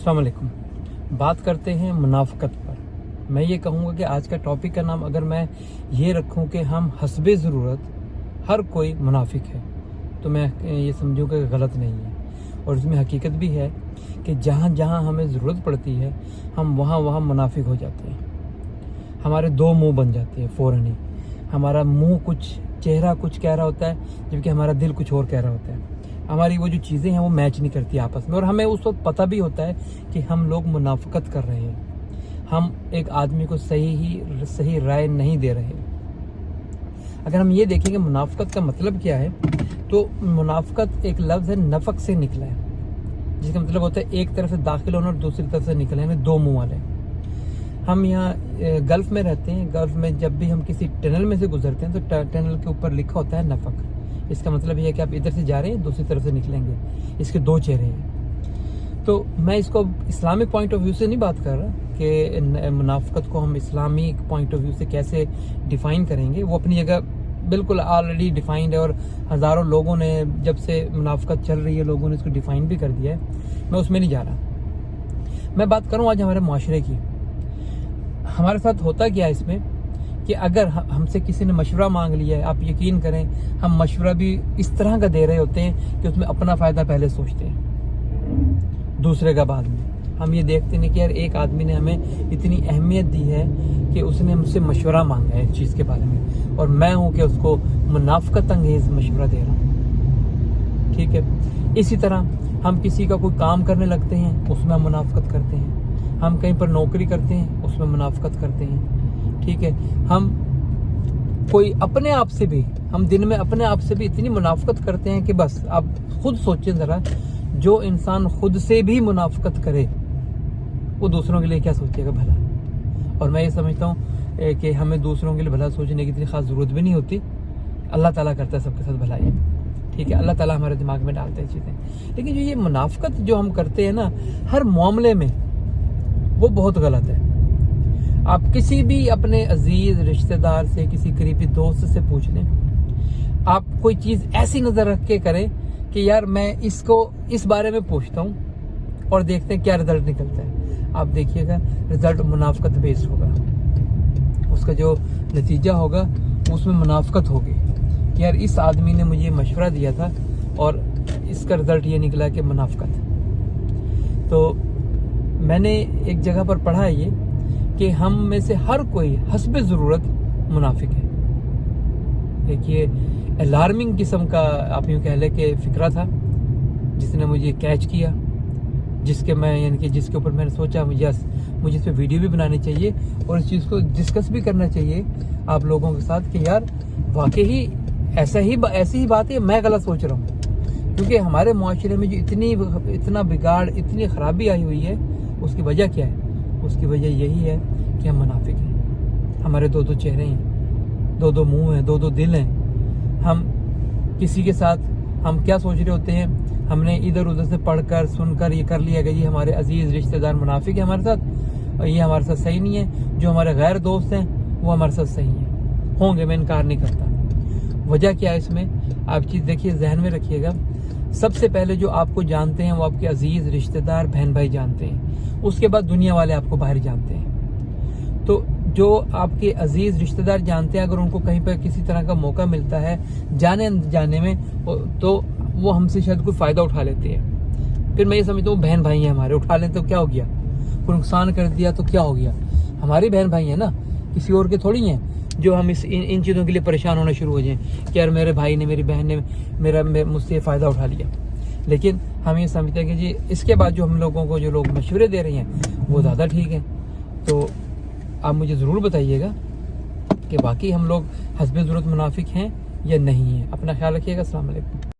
अस्सलाम वालेकुम। बात करते हैं मुनाफ़क़त पर। मैं ये कहूँगा कि आज का टॉपिक का नाम अगर मैं ये रखूँ कि हम हस्बे ज़रूरत हर कोई मुनाफिक है, तो मैं ये समझूँगा कि गलत नहीं है। और इसमें हकीकत भी है कि जहाँ जहाँ हमें ज़रूरत पड़ती है हम वहाँ वहाँ मुनाफिक हो जाते हैं। हमारे दो मुंह बन जाते हैं फ़ौरन ही। हमारा मुंह कुछ, चेहरा कुछ कह रहा होता है, जबकि हमारा दिल कुछ और कह रहा होता है। हमारी वो जो चीज़ें हैं वो मैच नहीं करती आपस में, और हमें उस वक्त पता भी होता है कि हम लोग मुनाफ़क़त कर रहे हैं, हम एक आदमी को सही राय नहीं दे रहे। अगर हम ये देखें कि मुनाफ़क़त का मतलब क्या है, तो मुनाफ़क़त एक लफ्ज़ है, नफ़क़ से निकला है, जिसका मतलब होता है एक तरफ से दाखिल होना और दूसरी तरफ से निकलना, यानी दो मुँह वाले। हम यहाँ गल्फ़ में रहते हैं। गल्फ़ में जब भी हम किसी टनल में से गुजरते हैं तो टनल के ऊपर लिखा होता है नफ़क़। इसका मतलब ये है कि आप इधर से जा रहे हैं, दूसरी तरफ से निकलेंगे। इसके दो चेहरे हैं। तो मैं इसको इस्लामिक पॉइंट ऑफ व्यू से नहीं बात कर रहा कि मुनाफ़क़त को हम इस्लामिक पॉइंट ऑफ व्यू से कैसे डिफ़ाइन करेंगे। वो अपनी जगह बिल्कुल ऑलरेडी डिफ़ाइंड है, और हज़ारों लोगों ने, जब से मुनाफ़क़त चल रही है, लोगों ने इसको डिफ़ाइन भी कर दिया है। मैं उसमें नहीं जा रहा। मैं बात करूँ आज हमारे माशरे की। हमारे साथ होता क्या है इसमें कि अगर हमसे किसी ने मशवरा मांग लिया है, आप यकीन करें हम मशवरा भी इस तरह का दे रहे होते हैं कि उसमें अपना फ़ायदा पहले सोचते हैं, दूसरे का बाद में। हम ये देखते हैं कि यार एक आदमी ने हमें इतनी अहमियत दी है कि उसने मुझसे मशवरा मांगा है इस चीज़ के बारे में, और मैं हूँ कि उसको मुनाफ़क़त अंगेज़ मशवरा दे रहा हूँ। ठीक है। इसी तरह हम किसी का कोई काम करने लगते हैं, उसमें हम मुनाफ़क़त करते हैं। हम कहीं पर नौकरी करते हैं, उसमें मुनाफ़क़त करते हैं। ठीक है। हम कोई अपने आप से भी, हम दिन में अपने आप से भी इतनी मुनाफ़क़त करते हैं कि बस आप खुद सोचें ज़रा, जो इंसान खुद से भी मुनाफ़क़त करे वो दूसरों के लिए क्या सोचेगा भला। और मैं ये समझता हूँ कि हमें दूसरों के लिए भला सोचने की इतनी ख़ास ज़रूरत भी नहीं होती। अल्लाह ताला करता है सबके साथ भलाई। ठीक है। अल्लाह ताला हमारे दिमाग में डालते हैं चीज़ें। लेकिन जो ये मुनाफ़क़त जो हम करते हैं ना हर मामले में, वो बहुत गलत है। आप किसी भी अपने अजीज रिश्तेदार से, किसी करीबी दोस्त से पूछ लें, आप कोई चीज़ ऐसी नज़र रख के करें कि यार मैं इसको इस बारे में पूछता हूँ, और देखते हैं क्या रिजल्ट निकलता है। आप देखिएगा रिजल्ट मुनाफ़क़त बेस्ड होगा। उसका जो नतीजा होगा उसमें मुनाफ़क़त होगी कि यार इस आदमी ने मुझे मशवरा दिया था और इसका रिजल्ट ये निकला कि मुनाफ़क़त। तो मैंने एक जगह पर पढ़ा है ये कि हम में से हर कोई हस्बे ज़रूरत मुनाफिक है। एक ये अलार्मिंग किस्म का आप यूँ कह लें कि फ़िक्रा था जिसने मुझे कैच किया, जिसके ऊपर मैंने सोचा मुझे इस पर वीडियो भी बनानी चाहिए और इस चीज़ को डिस्कस भी करना चाहिए आप लोगों के साथ कि यार वाकई ऐसी ही बात है, मैं गलत सोच रहा हूँ। क्योंकि हमारे माशरे में जो इतना बिगाड़, इतनी ख़राबी आई हुई है, उसकी वजह क्या है? उसकी वजह यही है कि हम मुनाफिक हैं। हमारे दो चेहरे हैं, दो मुंह हैं, दो दिल हैं। हम किसी के साथ हम क्या सोच रहे होते हैं, हमने इधर उधर से पढ़कर सुनकर ये कर लिया कि ये हमारे अजीज़ रिश्तेदार मुनाफिक है हमारे साथ, और ये हमारे साथ सही नहीं है। जो हमारे गैर दोस्त हैं वो हमारे साथ सही हैं, होंगे, मैं इनकार नहीं करता। वजह क्या है इसमें? आप चीज़ देखिए, जहन में रखिएगा। सबसे पहले जो आपको जानते हैं वो आपके अजीज़ रिश्तेदार, बहन भाई जानते हैं। उसके बाद दुनिया वाले आपको बाहर जानते हैं। तो जो आपके अजीज़ रिश्तेदार जानते हैं, अगर उनको कहीं पर किसी तरह का मौका मिलता है जाने में, तो वो हमसे शायद कोई फ़ायदा उठा लेते हैं। फिर मैं ये समझता हूँ बहन भाई हैं हमारे, उठा लें तो क्या हो गया, कोई नुकसान कर दिया तो क्या हो गया, हमारे बहन भाई हैं ना, किसी और के थोड़ी हैं जो हम इन चीज़ों के लिए परेशान होना शुरू हो जाएं कि यार मेरे भाई ने, मेरी बहन ने मुझसे फ़ायदा उठा लिया। लेकिन हम ये समझते हैं कि जी इसके बाद जो हम लोगों को जो लोग मशवरे दे रहे हैं वो ज़्यादा ठीक है। तो आप मुझे ज़रूर बताइएगा कि वाकई हम लोग हस्बे ज़रूरत मुनाफिक हैं या नहीं है। अपना ख्याल रखिएगा। अस्सलाम वालेकुम।